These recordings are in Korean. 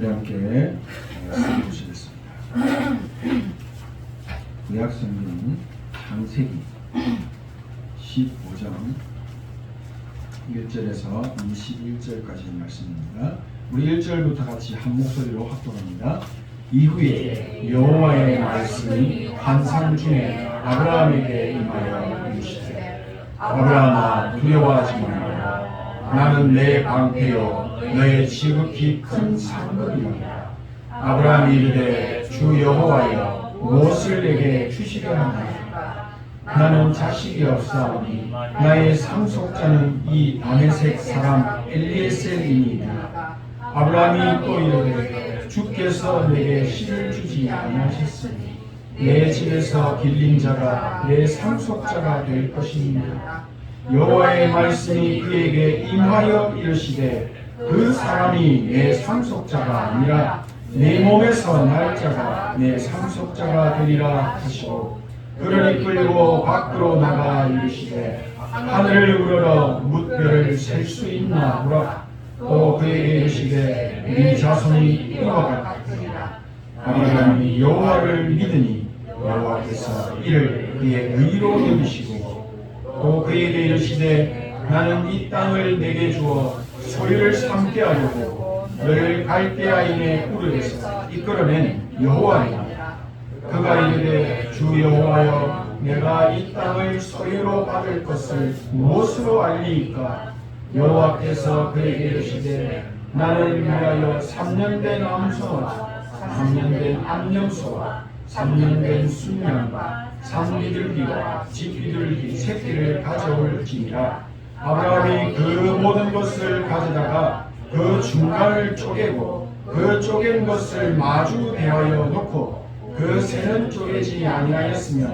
우리 함께 읽어보시겠습니다. 구약성경 창세기 15장 1절에서 21절까지의 말씀입니다. 우리 1절부터 같이 한 목소리로 합독합니다. 이후에 여호와의 말씀이 환상 중에 아브라함에게 임하여 이르시되 아브라함아 두려워하지 말라. 나는 내 방패요 너의 지극히 큰 상급이라. 아브라함이 이르되 주 여호와여 무엇을 내게 주시려 하나이까. 나는 자식이 없사오니 나의 상속자는 이 다메섹 사람 엘리에셀이니이다. 아브라함이 또 이르되 주께서 내게 씨를 주지 아니하셨으니 내 집에서 길린 자가 내 상속자가 될 것입니다. 여호와의 말씀이 그에게 임하여 이르시되 그 사람이 내 상속자가 아니라 내 몸에서 날 자가 내 상속자가 되리라 하시고 그를 이끌고 밖으로 나가 이르시되 하늘을 우러러 뭇별을 셀 수 있나 보라. 또 그에게 이르시되 네 자손이 이와 같으리라. 아브라함이 여호와를 믿으니 여호와께서 이를 그의 의로 여기시고 또 그에게 이르시되 나는 이 땅을 내게 주어 소유를 삼게 하려고 너를 갈대아인의 우르에서 이끌어낸 여호와니라. 그가 이르되 주 여호와여 내가 이 땅을 소유로 받을 것을 무엇으로 알리이까. 여호와께서 그에게 이르시되 나를 위하여 3년 된 암소와 3년 된 암염소와 3년 된 순양과 산비둘기와 집비둘기 새끼를 가져올지니라. 아브라함이 그 모든 것을 가져다가 그 중간을 쪼개고 그 쪼갠 것을 마주 대하여 놓고 그 새는 쪼개지 아니하였으며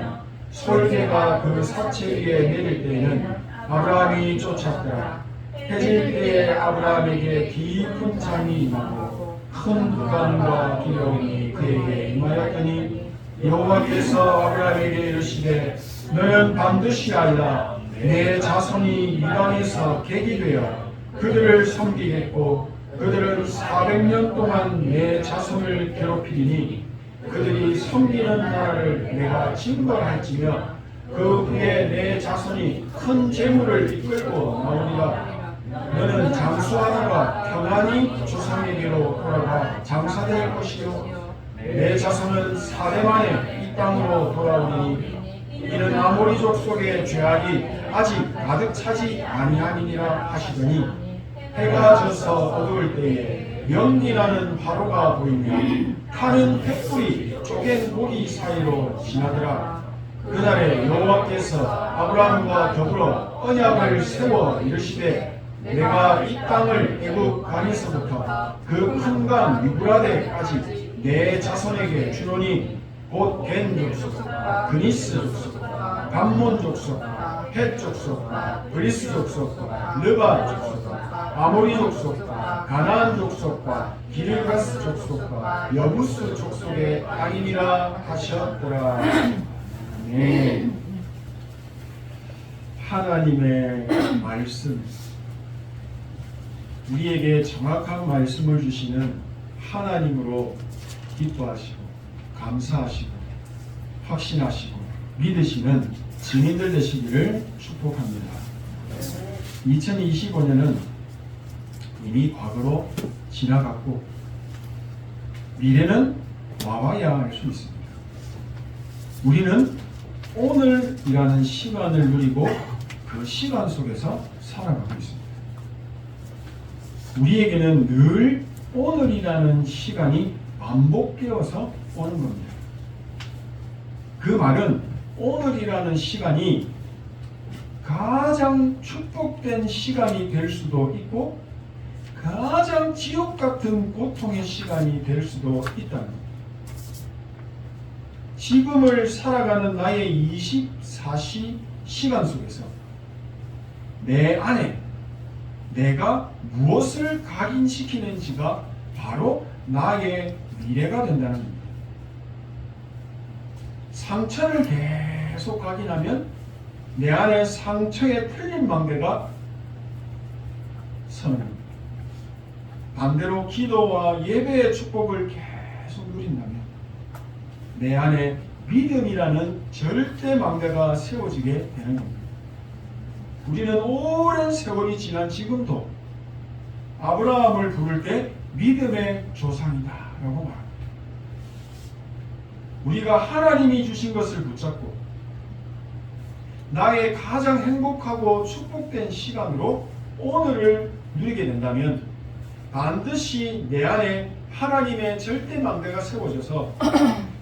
솔개가 그 사체 위에 내릴 때에는 아브라함이 쫓았더라. 해질 때에 아브라함에게 깊은 잠이 임하고 큰 불안과 두려움이 그에게 임하였더니 여호와께서 아브라함에게 이르시되 너는 반드시 알라. 내 자손이 이방에서 객이 되어 그들을 섬기겠고 그들은 400년 동안 내 자손을 괴롭히리니 그들이 섬기는 나라를 내가 징벌할지며 그 후에 내 자손이 큰 재물을 이끌고 나오리라. 너는 장수하다가 평안히 조상에게로 돌아가 장사될 것이요 내 자손은 4대 만에 이 땅으로 돌아오리니 이는 아모리 족속의 죄악이 아직 가득 차지 아니함이니라 하시더니 해가 져서 어두울 때에 명리나는 화로가 보이며 타는 횃불이 쪼갠 고기 사이로 지나더라. 그날에 여호와께서 아브라함과 더불어 언약을 세워 이르시되 내가 이 땅을 애굽 강에서부터 그 큰 강 유브라데까지 내 자손에게 주노니 곧 겐 족속, 그니스 족속, 감몬 족속, 헷 족속, 브리스 족속, 르바 족속, 아모리 족속, 가나안 족속과 기르가스 족속과 여부스 족속의 땅이니라 하셨더라. 네. 하나님의 말씀, 우리에게 정확한 말씀을 주시는 하나님으로 기뻐하시고 감사하시고 확신하시고 믿으시는 증인들 되시기를 축복합니다. 2025년은 이미 과거로 지나갔고 미래는 와봐야 알 수 있습니다. 우리는 오늘이라는 시간을 누리고 그 시간 속에서 살아가고 있습니다. 우리에게는 늘 오늘이라는 시간이 반복되어서 오는 겁니다. 그 말은 오늘이라는 시간이 가장 축복된 시간이 될 수도 있고 가장 지옥 같은 고통의 시간이 될 수도 있다는 겁니다. 지금을 살아가는 나의 24시 시간 속에서 내 안에 내가 무엇을 각인시키는지가 바로 나의 미래가 된다는 겁니다. 상처를 계속 각인하면 내 안에 상처에 틀린 망대가 서는 겁니다. 반대로 기도와 예배의 축복을 계속 누린다면 내 안에 믿음이라는 절대 망대가 세워지게 되는 겁니다. 우리는 오랜 세월이 지난 지금도 아브라함을 부를 때 믿음의 조상이다 라고 말합니다. 우리가 하나님이 주신 것을 붙잡고 나의 가장 행복하고 축복된 시간으로 오늘을 누리게 된다면 반드시 내 안에 하나님의 절대 망대가 세워져서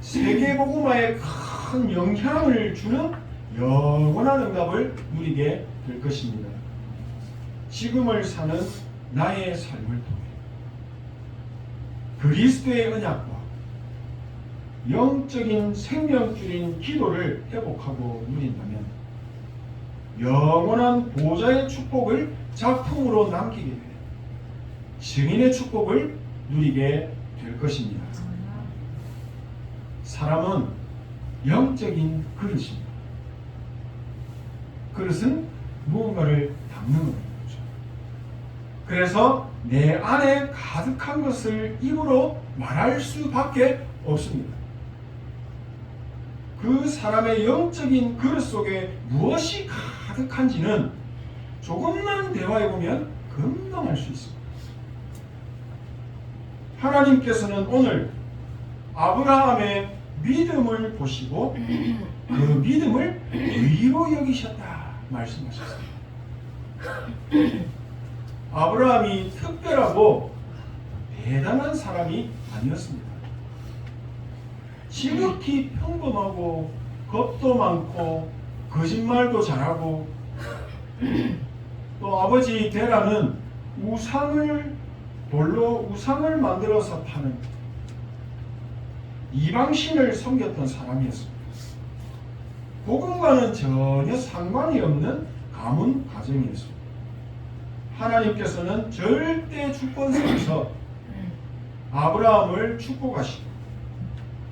세계복음화에 큰 영향을 주는 영원한 응답을 누리게 될 것입니다. 지금을 사는 나의 삶을 통해 그리스도의 언약과 영적인 생명줄인 기도를 회복하고 누린다면 영원한 보좌의 축복을 작품으로 남기게 돼 증인의 축복을 누리게 될 것입니다. 사람은 영적인 그릇입니다. 그릇은 무언가를 담는 거죠. 그래서 내 안에 가득한 것을 입으로 말할 수밖에 없습니다. 그 사람의 영적인 그릇 속에 무엇이 가득한지는 조금만 대화해보면 금방 알 수 있습니다. 하나님께서는 오늘 아브라함의 믿음을 보시고 그 믿음을 의로 여기셨다 말씀하셨습니다. 아브라함이 특별하고 대단한 사람이 아니었습니다. 지극히 평범하고 겁도 많고 거짓말도 잘하고 또 아버지 데라는 돌로 우상을 만들어서 파는 이방신을 섬겼던 사람이었습니다. 복음과는 전혀 상관이 없는 가문 가정이었습니다. 하나님께서는 절대 주권 속에서 아브라함을 축복하시고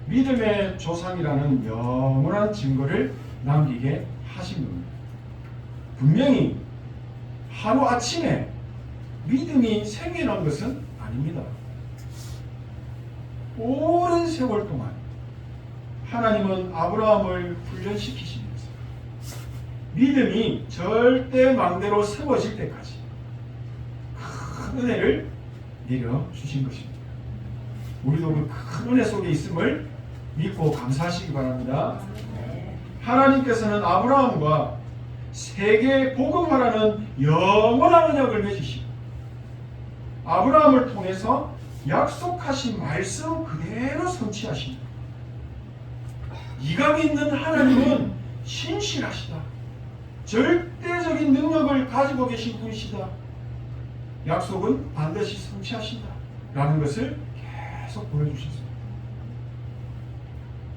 믿음의 조상이라는 영원한 증거를 남기게 하신 겁니다. 분명히 하루아침에 믿음이 생겨난 것은 아닙니다. 오랜 세월 동안 하나님은 아브라함을 훈련시키시면서 믿음이 절대 망대로 세워질 때까지 큰 은혜를 내려주신 것입니다. 우리도 그 큰 은혜 속에 있음을 믿고 감사하시기 바랍니다. 하나님께서는 아브라함과 세계 복음화라는 영원한 언약을 맺으시고 아브라함을 통해서 약속하신 말씀 그대로 성취하십니다. 이가 믿는 하나님은 신실하시다. 절대적인 능력을 가지고 계신 분이시다. 약속은 반드시 성취하신다. 라는 것을 계속 보여주셨습니다.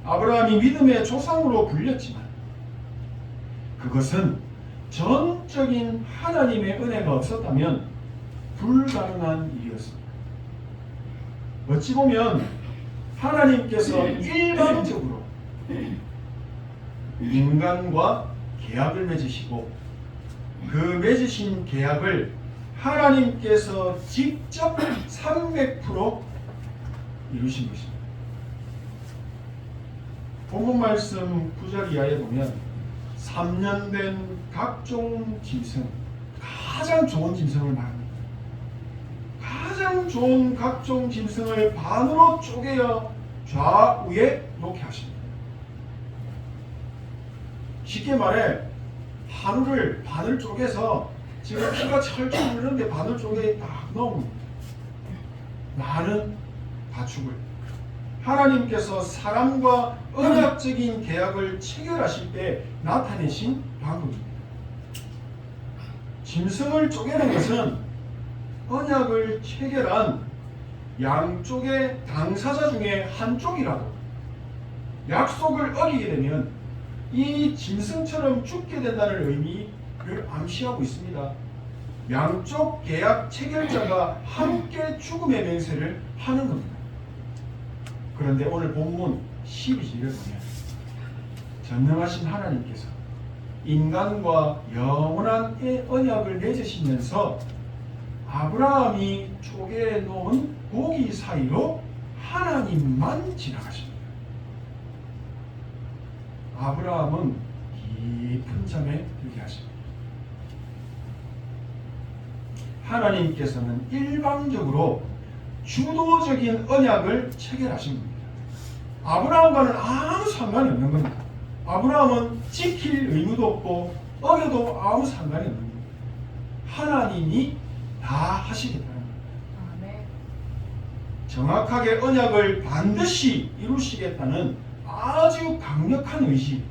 아브라함이 믿음의 조상으로 불렸지만 그것은 전적인 하나님의 은혜가 없었다면 불가능한 일이었습니다. 어찌 보면 하나님께서 일방적으로 인간과 계약을 맺으시고 그 맺으신 계약을 하나님께서 직접 300% 이루신 것입니다. 본문 말씀 9절 이하에 보면 3년 된 각종 짐승, 가장 좋은 짐승을 말합니다. 가장 좋은 각종 짐승을 반으로 쪼개어 좌우에 놓게 하십니다. 쉽게 말해 한우를 반을 쪼개서 지금 피가 철철 흐르는데 반을 쪼개 딱 넣습니다. 많은 가축을 하나님께서 사람과 언약적인 계약을 체결하실 때 나타내신 방법입니다. 짐승을 쪼개는 것은 언약을 체결한 양쪽의 당사자 중에 한쪽이라도 약속을 어기게 되면 이 짐승처럼 죽게 된다는 의미를 암시하고 있습니다. 양쪽 계약 체결자가 함께 죽음의 맹세를 하는 겁니다. 그런데 오늘 본문 12절을 보면 전능하신 하나님께서 인간과 영원한 언약을 맺으시면서 아브라함이 쪼개 놓은 고기 사이로 하나님만 지나가십니다. 아브라함은 깊은 잠에 들게 하십니다. 하나님께서는 일방적으로 주도적인 언약을 체결하신 겁니다. 아브라함과는 아무 상관이 없는 겁니다. 아브라함은 지킬 의무도 없고 어겨도 아무 상관이 없는 겁니다. 하나님이 다 하시겠다는 겁니다. 정확하게 언약을 반드시 이루시겠다는 아주 강력한 의지,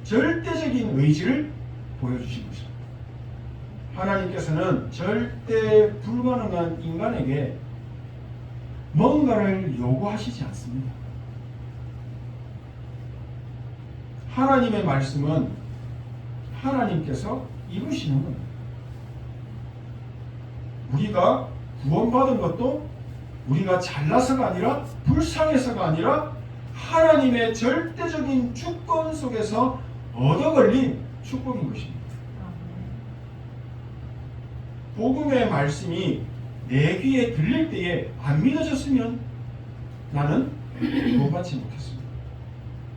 절대적인 의지를 보여주신 것입니다. 하나님께서는 절대 불가능한 인간에게 뭔가를 요구하시지 않습니다. 하나님의 말씀은 하나님께서 이루시는 겁니다. 우리가 구원받은 것도 우리가 잘나서가 아니라 불쌍해서가 아니라 하나님의 절대적인 주권 속에서 얻어걸린 축복인 것입니다. 복음의 말씀이 내 귀에 들릴 때에 안 믿어졌으면 나는 구원받지 못했습니다.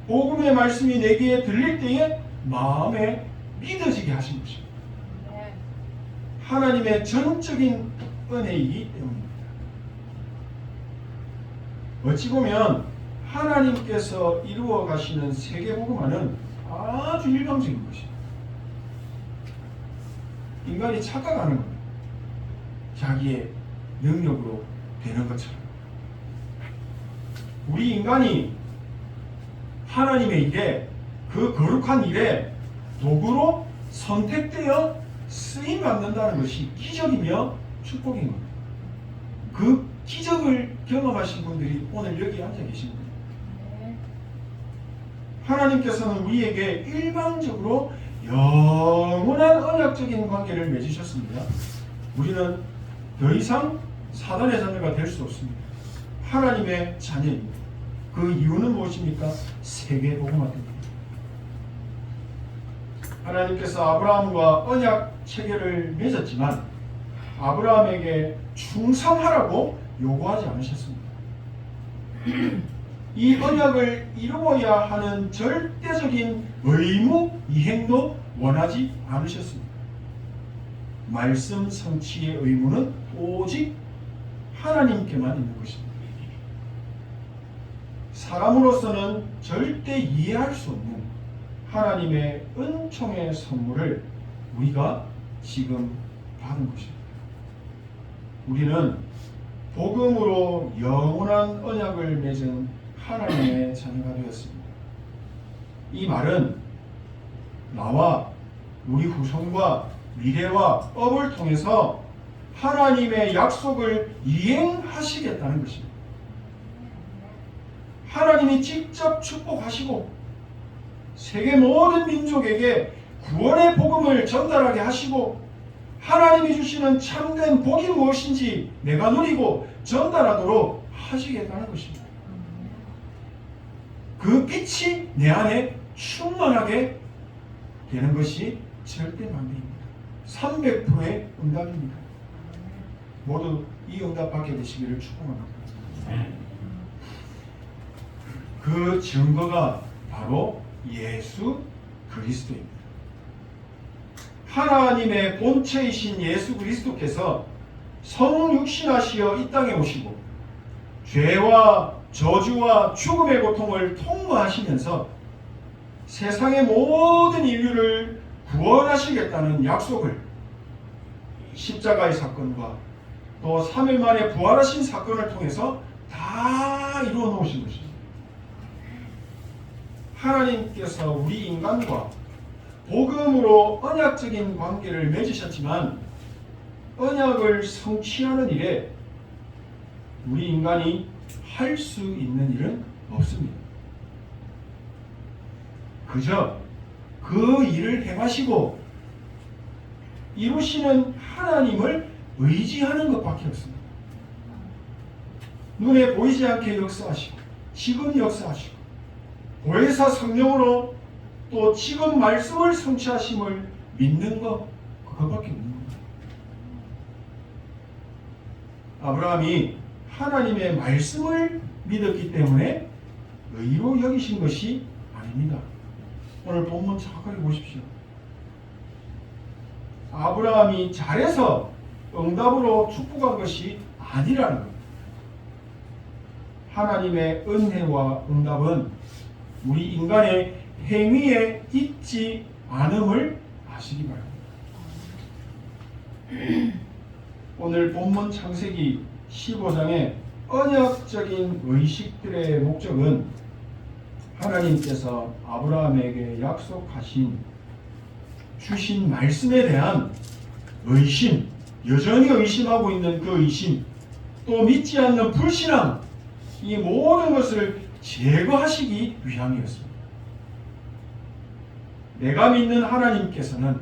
복음의 말씀이 내 귀에 들릴 때에 마음에 믿어지게 하신 것입니다. 하나님의 전적인 은혜이기 때문입니다. 어찌 보면 하나님께서 이루어 가시는 세계복음화는 아주 일방적인 것입니다. 인간이 착각하는 겁니다. 자기의 능력으로 되는 것처럼. 우리 인간이 하나님의 일에, 그 거룩한 일에 도구로 선택되어 쓰임받는다는 것이 기적이며 축복인 겁니다. 그 기적을 경험하신 분들이 오늘 여기 앉아 계십니다. 하나님께서는 우리에게 일방적으로 영원한 언약적인 관계를 맺으셨습니다. 우리는 더 이상 사단의 자녀가 될 수 없습니다. 하나님의 자녀입니다. 그 이유는 무엇입니까? 세계복음화 때문입니다. 하나님께서 아브라함과 언약 체결을 맺었지만 아브라함에게 충성하라고 요구하지 않으셨습니다. 이 언약을 이루어야 하는 절대적인 의무 이행도 원하지 않으셨습니다. 말씀 성취의 의무는 오직 하나님께만 있는 것입니다. 사람으로서는 절대 이해할 수 없는 하나님의 은총의 선물을 우리가 지금 받은 것입니다. 우리는 복음으로 영원한 언약을 맺은 하나님의 자녀가 되었습니다. 이 말은 나와 우리 후손과 미래와 업을 통해서 하나님의 약속을 이행하시겠다는 것입니다. 하나님이 직접 축복하시고 세계 모든 민족에게 구원의 복음을 전달하게 하시고 하나님이 주시는 참된 복이 무엇인지 내가 누리고 전달하도록 하시겠다는 것입니다. 그 빛이 내 안에 충만하게 되는 것이 절대 만능입니다. 300%의 응답입니다. 모두 이 응답 받게 되시기를 축복합니다. 그 증거가 바로 예수 그리스도입니다. 하나님의 본체이신 예수 그리스도께서 성육신하시어 이 땅에 오시고 죄와 저주와 죽음의 고통을 통과하시면서 세상의 모든 인류를 구원하시겠다는 약속을 십자가의 사건과 또 3일 만에 부활하신 사건을 통해서 다 이루어 놓으신 것입니다. 하나님께서 우리 인간과 복음으로 언약적인 관계를 맺으셨지만 언약을 성취하는 일에 우리 인간이 할 수 있는 일은 없습니다. 그저 그 일을 행하시고 이루시는 하나님을 의지하는 것밖에 없습니다. 눈에 보이지 않게 역사하시고 지금 역사하시고 보혜사 성령으로 또 지금 말씀을 성취하심을 믿는 것, 그것밖에 없는 겁니다. 아브라함이 하나님의 말씀을 믿었기 때문에 의로 여기신 것이 아닙니다. 오늘 본문 정확하게 보십시오. 아브라함이 잘해서 응답으로 축복한 것이 아니라는 겁니다. 하나님의 은혜와 응답은 우리 인간의 행위에 있지 않음을 아시기 바랍니다. 오늘 본문 창세기 15장의 언약적인 의식들의 목적은 하나님께서 아브라함에게 약속하신 주신 말씀에 대한 의심, 여전히 의심하고 있는 그 의심, 또 믿지 않는 불신앙, 이 모든 것을 제거하시기 위함이었습니다. 내가 믿는 하나님께서는,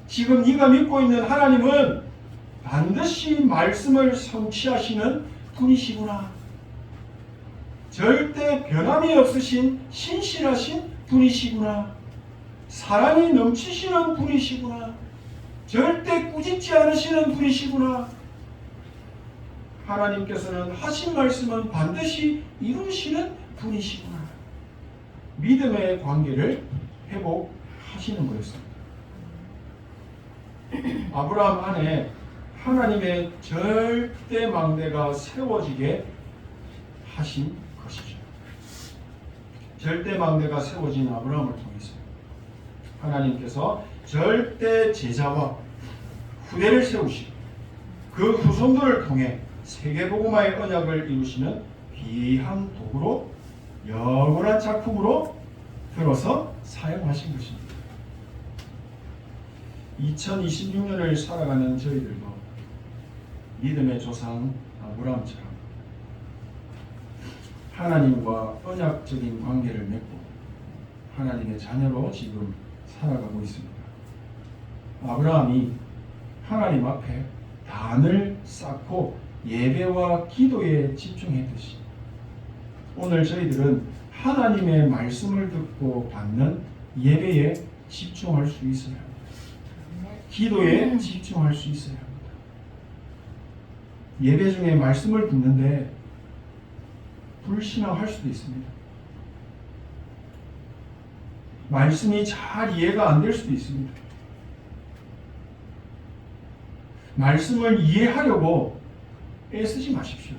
지금 네가 믿고 있는 하나님은 반드시 말씀을 성취하시는 분이시구나. 절대 변함이 없으신 신실하신 분이시구나. 사랑이 넘치시는 분이시구나. 절대 꾸짖지 않으시는 분이시구나. 하나님께서는 하신 말씀은 반드시 이루시는 분이시구나. 믿음의 관계를 회복하시는 거였습니다. 아브라함 안에 하나님의 절대 망대가 세워지게 하신 것이죠. 절대 망대가 세워진 아브라함을 통해서 하나님께서 절대 제자와 후대를 세우시고 그 후손들을 통해 세계복음화의 언약을 이루시는 귀한 도구로, 영원한 작품으로 들어서 사용하신 것입니다. 2026년을 살아가는 저희들도 믿음의 조상 아브라함처럼 하나님과 언약적인 관계를 맺고 하나님의 자녀로 지금 살아가고 있습니다. 아브라함이 하나님 앞에 단을 쌓고 예배와 기도에 집중했듯이 오늘 저희들은 하나님의 말씀을 듣고 받는 예배에 집중할 수 있어야 합니다. 기도에 집중할 수 있어야 합니다. 예배 중에 말씀을 듣는데 불신앙할 수도 있습니다. 말씀이 잘 이해가 안 될 수도 있습니다. 말씀을 이해하려고 애쓰지 마십시오.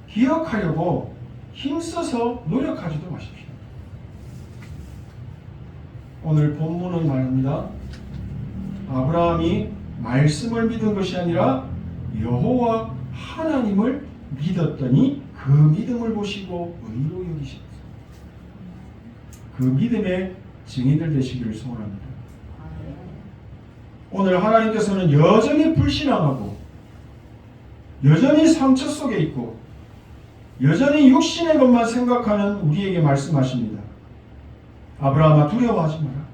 기억하려고 힘써서 노력하지도 마십시오. 오늘 본문은 말입니다. 아브라함이 말씀을 믿은 것이 아니라 여호와 하나님을 믿었더니 그 믿음을 보시고 의로 여기셨다. 그 믿음의 증인들 되시기를 소원합니다. 오늘 하나님께서는 여전히 불신앙하고 여전히 상처 속에 있고 여전히 육신의 것만 생각하는 우리에게 말씀하십니다. 아브라함아, 두려워하지 마라.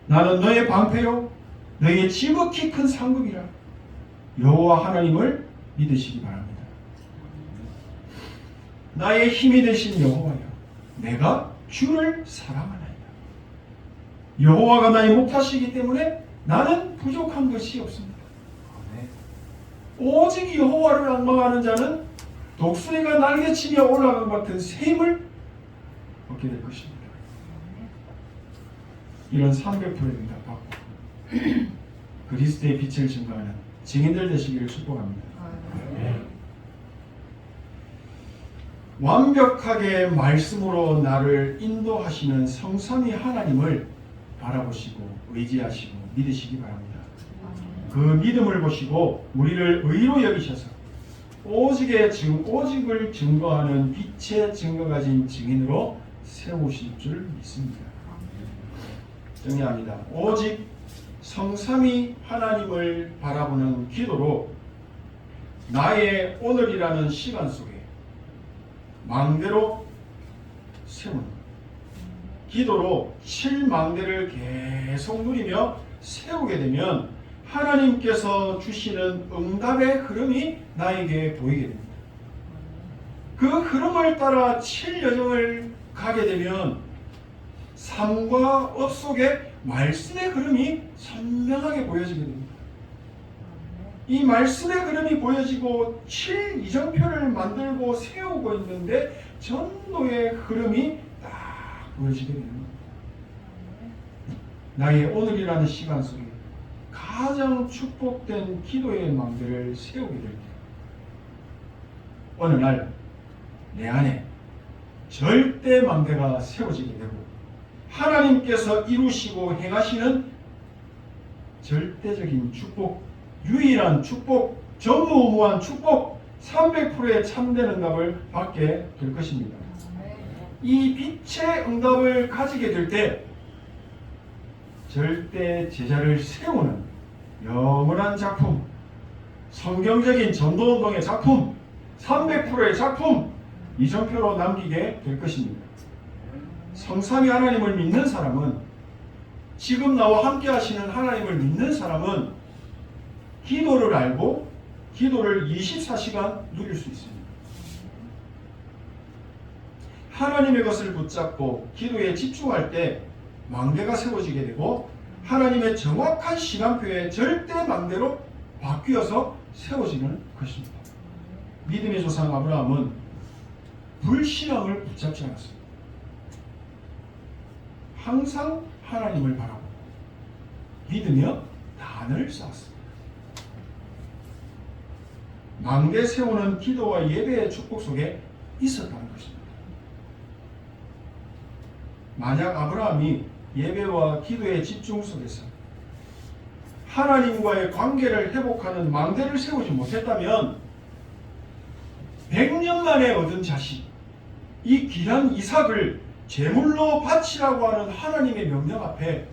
나는 너의 방패요 너의 지극히 큰 상급이라. 여호와 하나님을 믿으시기 바랍니다. 나의 힘이 되신 여호와여, 내가 주를 사랑하나이다. 여호와가 나의 목자시기 때문에 나는 부족한 것이 없습니다. 오직 여호와를 앙망하는 자는 독수리가 날개치며 올라간 것 같은 새 힘을 얻게 될 것입니다. 이런 300%의 응답 받고 그리스도의 빛을 증거하는 증인들 되시기를 축복합니다. 완벽하게 말씀으로 나를 인도하시는 성삼위 하나님을 바라보시고 의지하시고 믿으시기 바랍니다. 그 믿음을 보시고 우리를 의로 여기셔서 오직을 증거하는 빛의 증거 가진 증인으로 세우실 줄 믿습니다. 정리합니다. 오직 성삼위 하나님을 바라보는 기도로 나의 오늘이라는 시간 속에 망대로 세우는 기도로 실망대를 계속 누리며 세우게 되면 하나님께서 주시는 응답의 흐름이 나에게 보이게 됩니다. 그 흐름을 따라 칠 여정을 가게 되면 삶과 업 속에 말씀의 흐름이 선명하게 보여지게 됩니다. 이 말씀의 흐름이 보여지고 7 이정표를 만들고 세우고 있는데 전도의 흐름이 딱 보여지게 되는 겁니다. 나의 오늘이라는 시간 속에 가장 축복된 기도의 망대를 세우게 될 때 어느 날 내 안에 절대 망대가 세워지게 되고 하나님께서 이루시고 행하시는 절대적인 축복, 유일한 축복, 전무후무한 축복, 300%의 참된 응답을 받게 될 것입니다. 이 빛의 응답을 가지게 될 때 절대 제자를 세우는 영원한 작품, 성경적인 전도운동의 작품, 300%의 작품, 이정표로 남기게 될 것입니다. 성삼위 하나님을 믿는 사람은, 지금 나와 함께 하시는 하나님을 믿는 사람은 기도를 알고 기도를 24시간 누릴 수 있습니다. 하나님의 것을 붙잡고 기도에 집중할 때 망대가 세워지게 되고 하나님의 정확한 시간표에 절대 망대로 바뀌어서 세워지는 것입니다. 믿음의 조상 아브라함은 불신앙을 붙잡지 않았습니다. 항상 하나님을 바라고 믿으며 단을 쌓았습니다. 망대 세우는 기도와 예배의 축복 속에 있었다는 것입니다. 만약 아브라함이 예배와 기도의 집중 속에서 하나님과의 관계를 회복하는 망대를 세우지 못했다면 100년 만에 얻은 자식, 이 귀한 이삭을 제물로 바치라고 하는 하나님의 명령 앞에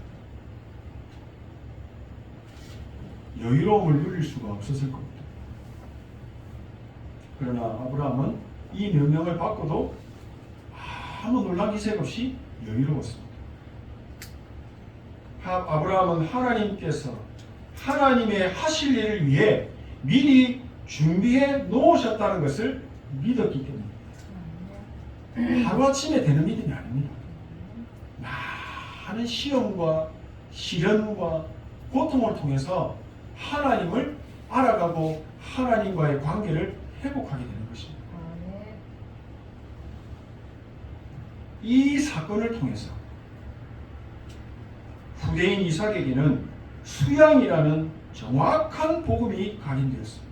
여유로움을 누릴 수가 없었을 겁니다. 그러나 아브라함은 이 명령을 받고도 아무 논란 기색 없이 여유로웠습니다. 아브라함은 하나님께서 하나님의 하실 일을 위해 미리 준비해 놓으셨다는 것을 믿었기 때문입니다. 하루아침에 되는 믿음이 아닙니다. 많은 시험과 시련과 고통을 통해서 하나님을 알아가고 하나님과의 관계를 회복하게 되는 것입니다. 이 사건을 통해서 후대인 이삭에게는 수양이라는 정확한 복음이 각인되었습니다.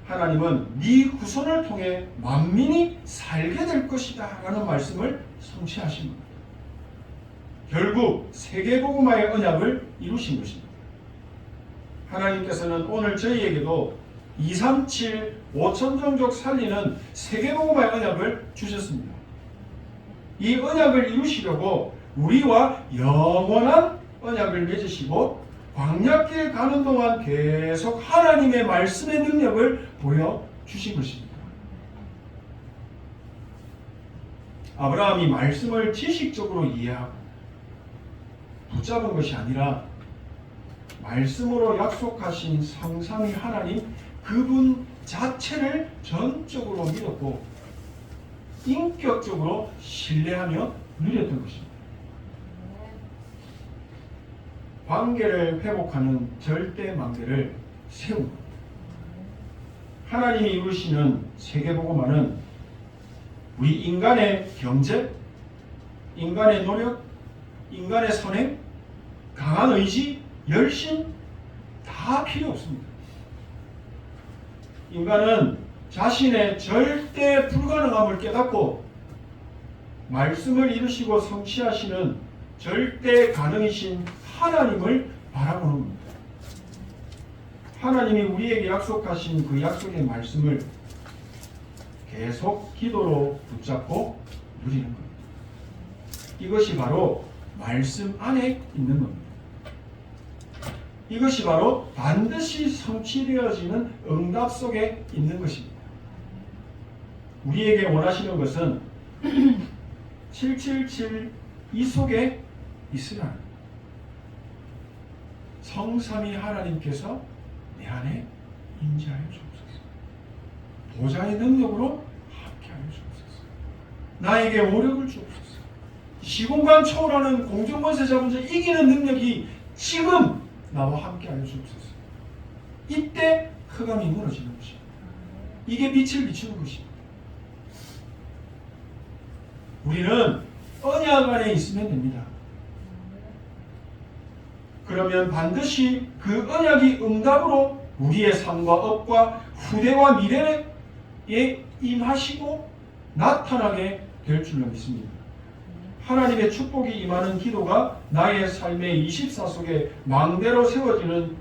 하나님은 네 후손을 통해 만민이 살게 될 것이다 라는 말씀을 성취하신 겁니다. 결국 세계복음화의 언약을 이루신 것입니다. 하나님께서는 오늘 저희에게도 237 5천 종족 살리는 세계복음화의 언약을 주셨습니다. 이 언약을 이루시려고 우리와 영원한 언약을 맺으시고 광야길 가는 동안 계속 하나님의 말씀의 능력을 보여주신 것입니다. 아브라함이 말씀을 지식적으로 이해하고 붙잡은 것이 아니라 말씀으로 약속하신 성삼위 하나님 그분 자체를 전적으로 믿었고 인격적으로 신뢰하며 누렸던 것입니다. 관계를 회복하는 절대 망대를 세우고 하나님이 이루시는 세계복음화는 우리 인간의 경제, 인간의 노력, 인간의 선행, 강한 의지, 열심 다 필요 없습니다. 인간은 자신의 절대 불가능함을 깨닫고 말씀을 이루시고 성취하시는 절대 가능이신 하나님을 바라보는 겁니다. 하나님이 우리에게 약속하신 그 약속의 말씀을 계속 기도로 붙잡고 누리는 겁니다. 이것이 바로 말씀 안에 있는 겁니다. 이것이 바로 반드시 성취되어지는 응답 속에 있는 것입니다. 우리에게 원하시는 것은 777 이 속에 있으라. 성삼위 하나님께서 내 안에 임재하여 주옵소서. 보좌의 능력으로 함께하여 주옵소서. 나에게 오력을 주옵소서. 시공간 초월하는 공중권세 잡은 자 이기는 능력이 지금 나와 함께 하여 주옵소서. 이때 흑암이 무너지는 것입니다. 이게 빛을 비추는 것입니다. 우리는 언약 안에 있으면 됩니다. 그러면 반드시 그 언약이 응답으로 우리의 삶과 업과 후대와 미래에 임하시고 나타나게 될 줄로 믿습니다. 하나님의 축복이 임하는 기도가 나의 삶의 24 속에 망대로 세워지는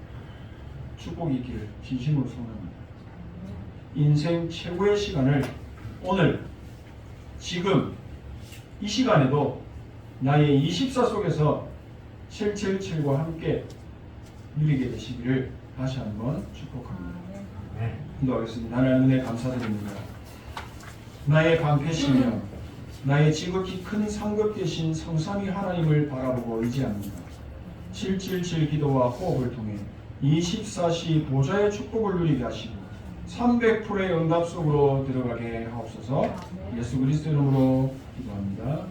축복이 있기를 진심으로 소원합니다. 인생 최고의 시간을 오늘 지금 이 시간에도 나의 24 속에서 777과 함께 누리게 되시기를 다시 한번 축복합니다. 기도하겠습니다. 하나님 은혜 감사드립니다. 나의 방패시며 나의 지극히 큰 상급 되신 성삼위 하나님을 바라보고 의지합니다. 777 기도와 호흡을 통해 24시 보좌의 축복을 누리게 하시고 300%의 응답 속으로 들어가게 하옵소서. 예수 그리스도 이름으로 기도합니다.